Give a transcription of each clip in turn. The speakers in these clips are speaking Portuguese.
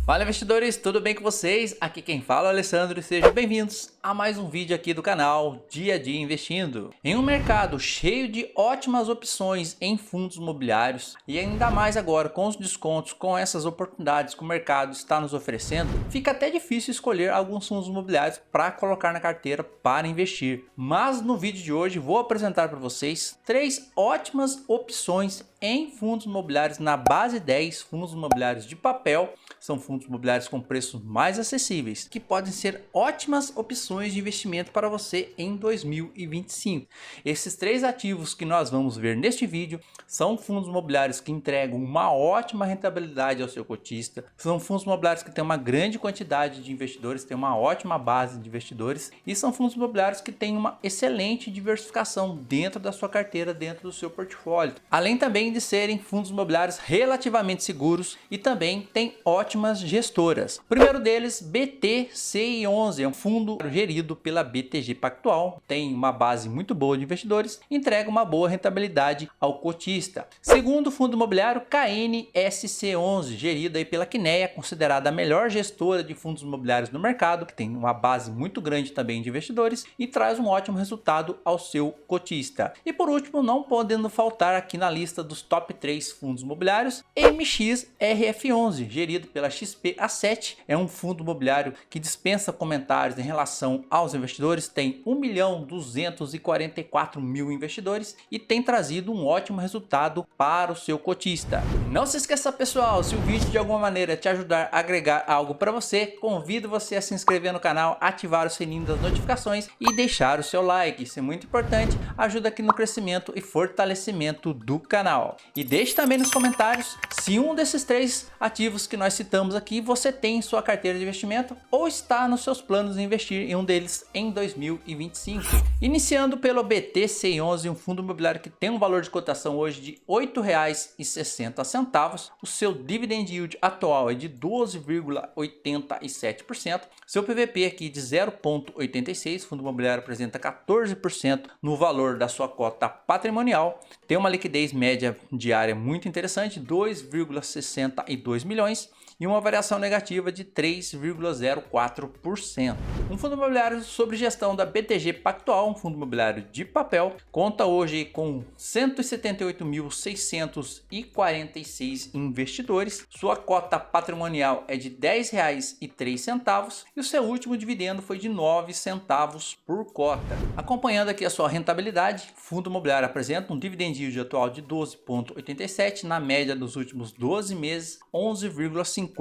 Fala investidores, tudo bem com vocês? Aqui quem fala é o Alessandro e sejam bem-vindos a mais um vídeo aqui do canal Dia a Dia Investindo. Em um mercado cheio de ótimas opções em fundos imobiliários e ainda mais agora com os descontos, com essas oportunidades que o mercado está nos oferecendo, fica até difícil escolher alguns fundos imobiliários para colocar na carteira para investir. Mas no vídeo de hoje vou apresentar para vocês 3 ótimas opções em fundos imobiliários na base 10, fundos imobiliários de papel. São fundos imobiliários com preços mais acessíveis, que podem ser ótimas opções de investimento para você em 2025. Esses 3 ativos que nós vamos ver neste vídeo são fundos imobiliários que entregam uma ótima rentabilidade ao seu cotista, são fundos imobiliários que têm uma grande quantidade de investidores, têm uma ótima base de investidores e são fundos imobiliários que têm uma excelente diversificação dentro da sua carteira, dentro do seu portfólio. Além também de serem fundos imobiliários relativamente seguros e também tem ótimas gestoras. O primeiro deles, BTCI11, é um fundo gerido pela BTG Pactual, tem uma base muito boa de investidores, entrega uma boa rentabilidade ao cotista. Segundo fundo imobiliário, KNSC11, gerido aí pela Kinea, considerada a melhor gestora de fundos imobiliários no mercado, que tem uma base muito grande também de investidores e traz um ótimo resultado ao seu cotista. E por último, não podendo faltar aqui na lista dos top 3 fundos imobiliários, MXRF11, gerido pela XP Asset, é um fundo imobiliário que dispensa comentários em relação aos investidores, tem 1.244.000 investidores e tem trazido um ótimo resultado para o seu cotista. Não se esqueça, pessoal, se o vídeo de alguma maneira te ajudar a agregar algo para você, convido você a se inscrever no canal, ativar o sininho das notificações e deixar o seu like. Isso é muito importante, ajuda aqui no crescimento e fortalecimento do canal. E deixe também nos comentários se um desses 3 ativos que nós citamos aqui você tem em sua carteira de investimento ou está nos seus planos de investir em um deles em 2025. Iniciando pelo BTCI11, um fundo imobiliário que tem um valor de cotação hoje de R$ 8,60. O seu dividend yield atual é de 12,87%. Seu PVP aqui de 0,86. O fundo imobiliário apresenta 14% no valor da sua cota patrimonial. Tem uma liquidez média diária muito interessante, 2,62 milhões. E uma variação negativa de 3,04%. Um fundo imobiliário sob gestão da BTG Pactual, um fundo imobiliário de papel, conta hoje com 178.646 investidores. Sua cota patrimonial é de R$ 10,03 e o seu último dividendo foi de 9 centavos por cota. Acompanhando aqui a sua rentabilidade, o fundo imobiliário apresenta um dividend yield atual de 12,87, na média dos últimos 12 meses, 11,56%.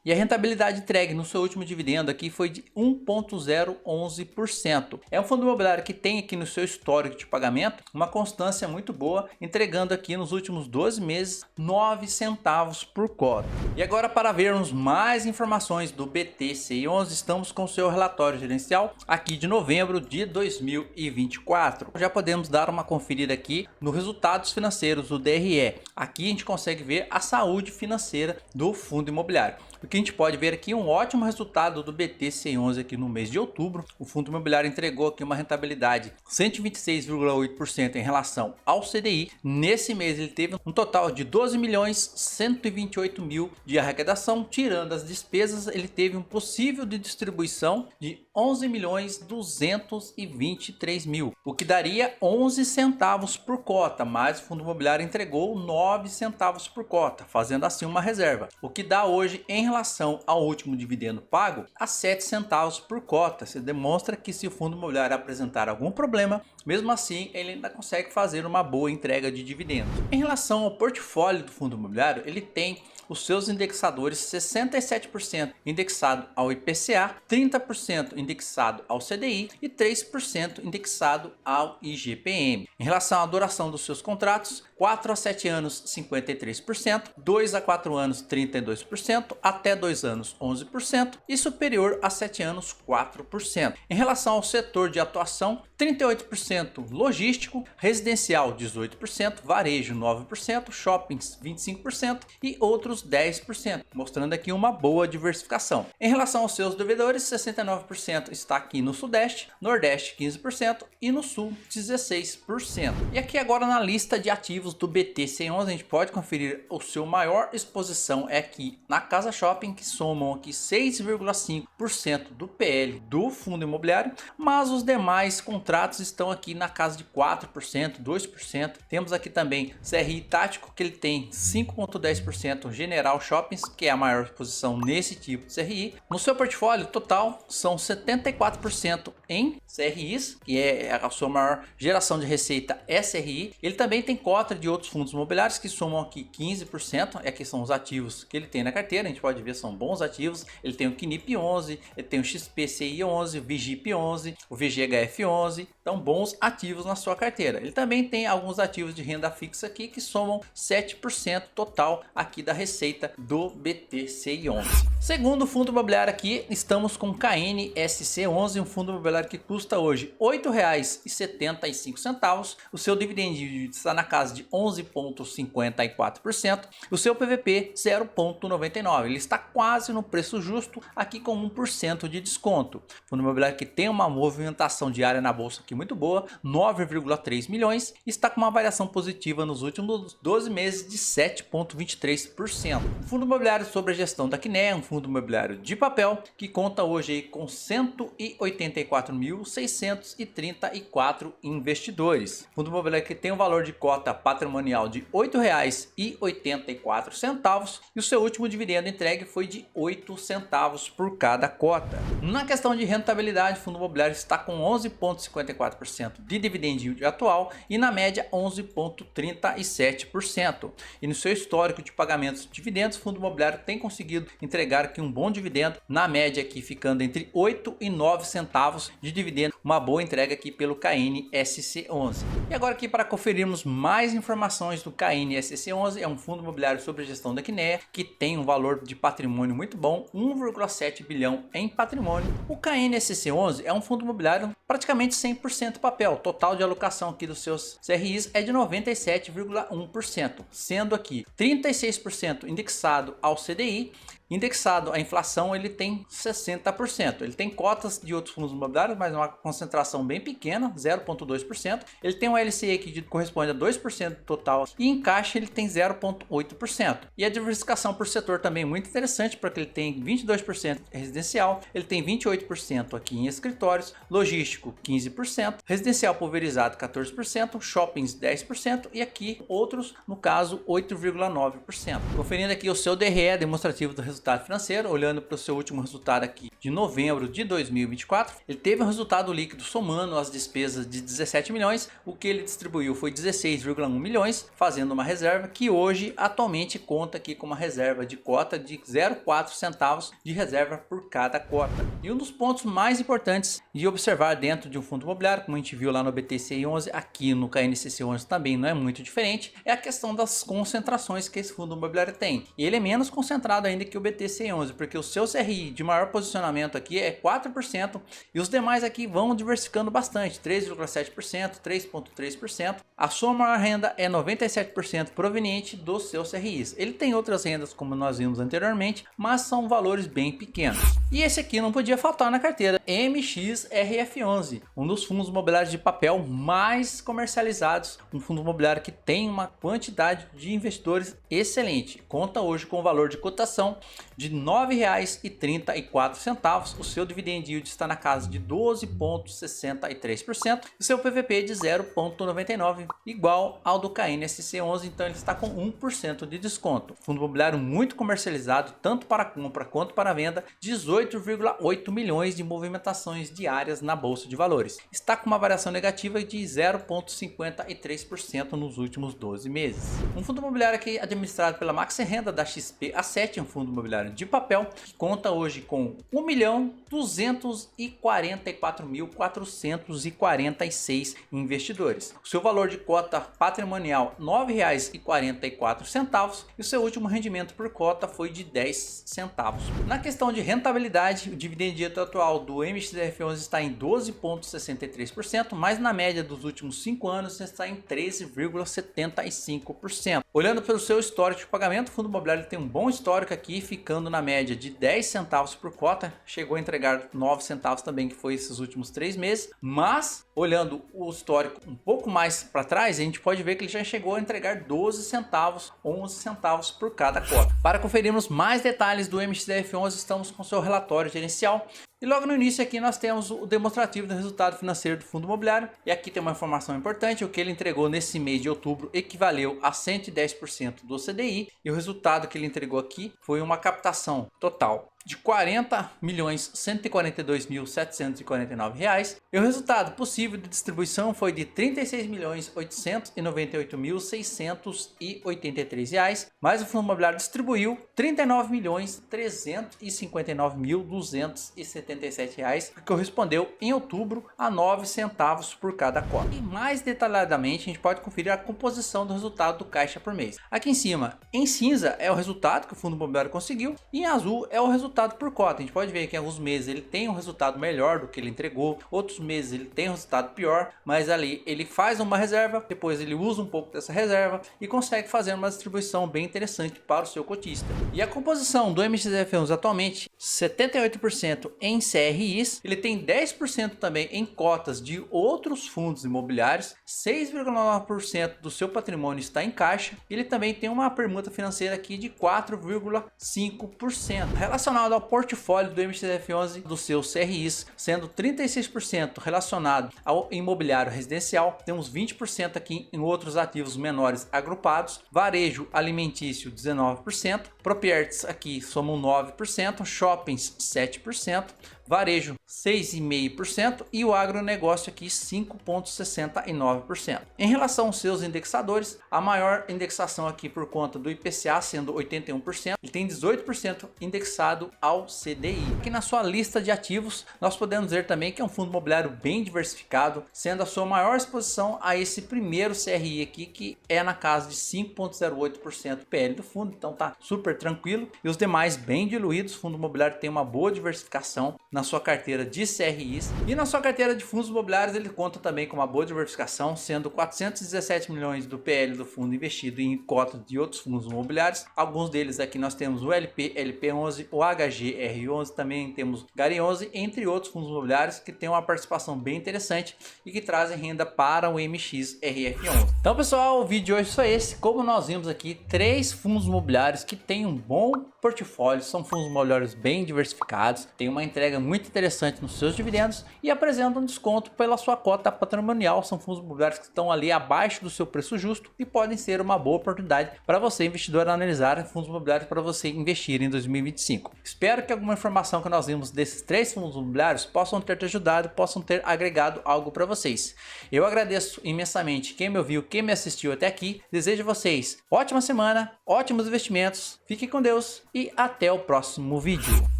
E a rentabilidade entregue no seu último dividendo aqui foi de 1,011%. É um fundo imobiliário que tem aqui no seu histórico de pagamento uma constância muito boa, entregando aqui nos últimos 12 meses 9 centavos por cota. E agora, para vermos mais informações do BTCI11, estamos com o seu relatório gerencial aqui de novembro de 2024. Já podemos dar uma conferida aqui nos resultados financeiros do DRE. Aqui a gente consegue ver a saúde financeira do fundo imobiliário. O que a gente pode ver aqui um ótimo resultado do BTCI11 aqui no mês de outubro. O fundo imobiliário entregou aqui uma rentabilidade 126,8% em relação ao CDI. Nesse mês ele teve um total de 12.128.000 de arrecadação, tirando as despesas, ele teve um possível de distribuição de 11.223.000, o que daria 11 centavos por cota, mas o fundo imobiliário entregou 9 centavos por cota, fazendo assim uma reserva, o que dá hoje em relação ao último dividendo pago a 7 centavos por cota. Se demonstra que se o fundo imobiliário apresentar algum problema, mesmo assim ele ainda consegue fazer uma boa entrega de dividendos. Em relação ao portfólio do fundo imobiliário, ele tem os seus indexadores 67% indexado ao IPCA, 30% indexado ao CDI e 3% indexado ao IGPM. Em relação à duração dos seus contratos, 4 a 7 anos 53%, 2 a 4 anos 32%, até 2 anos 11% e superior a 7 anos 4%. Em relação ao setor de atuação, 38% logístico, residencial 18%, varejo 9%, shoppings 25% e outros 10%, mostrando aqui uma boa diversificação. Em relação aos seus devedores, 69% 20% está aqui no Sudeste, Nordeste 15% e no Sul 16%. E aqui agora na lista de ativos do BTC11 a gente pode conferir o seu maior exposição é aqui na Casa Shopping, que somam aqui 6,5% do PL do fundo imobiliário, mas os demais contratos estão aqui na casa de 4%, 2%. Temos aqui também CRI Tático, que ele tem 5,10%, General Shoppings, que é a maior exposição nesse tipo de CRI. No seu portfólio total são 74% em CRIs, que é a sua maior geração de receita SRI. Ele também tem cota de outros fundos imobiliários que somam aqui 15%, e aqui são os ativos que ele tem na carteira. A gente pode ver, são bons ativos. Ele tem o KNIP 11, ele tem o XPCI 11, o VGIP 11, o VGHF 11, então bons ativos na sua carteira. Ele também tem alguns ativos de renda fixa aqui que somam 7% total aqui da receita do BTCI 11. Segundo fundo imobiliário aqui, estamos com KNSC11, um fundo imobiliário que custa hoje R$ 8,75. O seu dividend yield está na casa de 11,54%. O seu PVP 0,99. Ele está quase no preço justo, aqui com 1% de desconto. Fundo imobiliário que tem uma movimentação diária na bolsa aqui muito boa, 9,3 milhões, está com uma variação positiva nos últimos 12 meses de 7,23%. Fundo imobiliário sobre a gestão da Quinéa, um fundo imobiliário de papel que conta hoje aí com 184.634 investidores. Fundo imobiliário que tem um valor de cota patrimonial de R$ 8,84 e o seu último dividendo entregue foi de 8 centavos por cada cota. Na questão de rentabilidade, o fundo imobiliário está com 11,54% de dividend yield atual e na média 11,37%. E no seu histórico de pagamentos de dividendos, o fundo imobiliário tem conseguido entregar aqui um bom dividendo, na média aqui ficando entre 8 e 9 centavos de dividendo, uma boa entrega aqui pelo KNSC11. E agora aqui para conferirmos mais informações do KNSC11, é um fundo imobiliário sob a gestão da Quinéa, que tem um valor de patrimônio muito bom, 1,7 bilhão em patrimônio. O KNSC11 é um fundo imobiliário praticamente 100% papel, total de alocação aqui dos seus CRIs é de 97,1%, sendo aqui 36% indexado ao CDI. Indexado à inflação, ele tem 60%. Ele tem cotas de outros fundos imobiliários, mas uma concentração bem pequena, 0,2%. Ele tem um LCI que corresponde a 2% do total e em caixa ele tem 0,8%. E a diversificação por setor também é muito interessante, porque ele tem 22% residencial, ele tem 28% aqui em escritórios, logístico 15%, residencial pulverizado 14%, shoppings 10% e aqui outros, no caso 8,9%. Conferindo aqui o seu DRE demonstrativo do resultado financeiro, olhando para o seu último resultado aqui de novembro de 2024, ele teve um resultado líquido somando as despesas de 17 milhões, o que ele distribuiu foi 16,1 milhões, fazendo uma reserva que hoje atualmente conta aqui com uma reserva de cota de 0,4 centavos de reserva por cada cota. E um dos pontos mais importantes de observar dentro de um fundo imobiliário, como a gente viu lá no BTCI 11, aqui no KNCC 11 também não é muito diferente, é a questão das concentrações que esse fundo imobiliário tem. E ele é menos concentrado ainda que o BTCI 11, porque o seu CRI de maior posicionamento aqui é 4% e os demais aqui vão diversificando bastante, 3,7%, 3,3%. A sua maior renda é 97% proveniente dos seus CRIs. Ele tem outras rendas como nós vimos anteriormente, mas são valores bem pequenos. E esse aqui não podia faltar na carteira, MXRF11, um dos fundos imobiliários de papel mais comercializados, um fundo imobiliário que tem uma quantidade de investidores excelente. Conta hoje com o valor de cotação de R$ 9,34. O seu dividend yield está na casa de 12,63% e seu PVP de 0,99, igual ao do KNSC11, então ele está com 1% de desconto. Fundo imobiliário muito comercializado, tanto para compra quanto para venda, 18,8 milhões de movimentações diárias na bolsa de valores. Está com uma variação negativa de 0,53% nos últimos 12 meses. Um fundo imobiliário aqui administrado pela Maxi Renda da XP A7, um fundo imobiliário de papel, que conta hoje com 1.244.446 investidores. O seu valor de cota patrimonial R$ 9,44 e o seu último rendimento por cota foi de 10 centavos. Na questão de rentabilidade, o dividend yield atual do MXRF11 está em 12,63%, mas na média dos últimos 5 anos está em 13,75%. Olhando pelo seu histórico de pagamento, o fundo imobiliário tem um bom histórico aqui, ficando na média de 10 centavos por cota, chegou a entregar pagar 9 centavos também, que foi esses últimos 3 meses. Mas, olhando o histórico um pouco mais para trás, a gente pode ver que ele já chegou a entregar 12 centavos, 11 centavos por cada cota. Para conferirmos mais detalhes do MXRF11, estamos com seu relatório gerencial. E logo no início aqui nós temos o demonstrativo do resultado financeiro do fundo imobiliário. E aqui tem uma informação importante: o que ele entregou nesse mês de outubro equivaleu a 110% do CDI. E o resultado que ele entregou aqui foi uma captação total de R$ 40.142.749 e o resultado possível de distribuição foi de R$ 36.898.683, mas o fundo imobiliário distribuiu R$ 39.359.277, que correspondeu em outubro a 9 centavos por cada cota. E mais detalhadamente a gente pode conferir a composição do resultado do caixa por mês. Aqui em cima, em cinza, é o resultado que o fundo imobiliário conseguiu, e em azul é o resultado por cota. A gente pode ver que em alguns meses ele tem um resultado melhor do que ele entregou, outros meses ele tem um resultado pior, mas ali ele faz uma reserva, depois ele usa um pouco dessa reserva e consegue fazer uma distribuição bem interessante para o seu cotista. E a composição do MXRF11 atualmente, 78% em CRIs, ele tem 10% também em cotas de outros fundos imobiliários, 6,9% do seu patrimônio está em caixa, e ele também tem uma permuta financeira aqui de 4,5%. Relacionado ao portfólio do MXRF11 dos seus CRIs, sendo 36% relacionado ao imobiliário residencial, temos 20% aqui em outros ativos menores agrupados, varejo alimentício 19%, properties aqui somam 9%, shoppings 7%, varejo 6,5% e o agronegócio aqui 5,69%. Em relação aos seus indexadores, a maior indexação aqui por conta do IPCA sendo 81%, ele tem 18% indexado ao CDI. Aqui na sua lista de ativos, nós podemos dizer também que é um fundo imobiliário bem diversificado, sendo a sua maior exposição a esse primeiro CRI aqui, que é na casa de 5,08% PL do fundo, então tá super tranquilo, e os demais bem diluídos. O fundo imobiliário tem uma boa diversificação na sua carteira de CRIs, e na sua carteira de fundos imobiliários ele conta também com uma boa diversificação, sendo 417 milhões do PL do fundo investido em cotas de outros fundos imobiliários. Alguns deles aqui nós temos o LP, LP11, o HGR11, também temos GARI11, entre outros fundos imobiliários que tem uma participação bem interessante e que trazem renda para o MXRF11. Então pessoal, o vídeo de hoje foi esse. Como nós vimos aqui, 3 fundos imobiliários que têm um bom portfólio, são fundos imobiliários bem diversificados, tem uma entrega muito interessante nos seus dividendos e apresentam um desconto pela sua cota patrimonial. São fundos imobiliários que estão ali abaixo do seu preço justo e podem ser uma boa oportunidade para você, investidor, analisar fundos imobiliários para você investir em 2025. Espero que alguma informação que nós vimos desses 3 fundos imobiliários possam ter te ajudado, possam ter agregado algo para vocês. Eu agradeço imensamente quem me ouviu, quem me assistiu até aqui. Desejo a vocês ótima semana, ótimos investimentos, fiquem com Deus e até o próximo vídeo.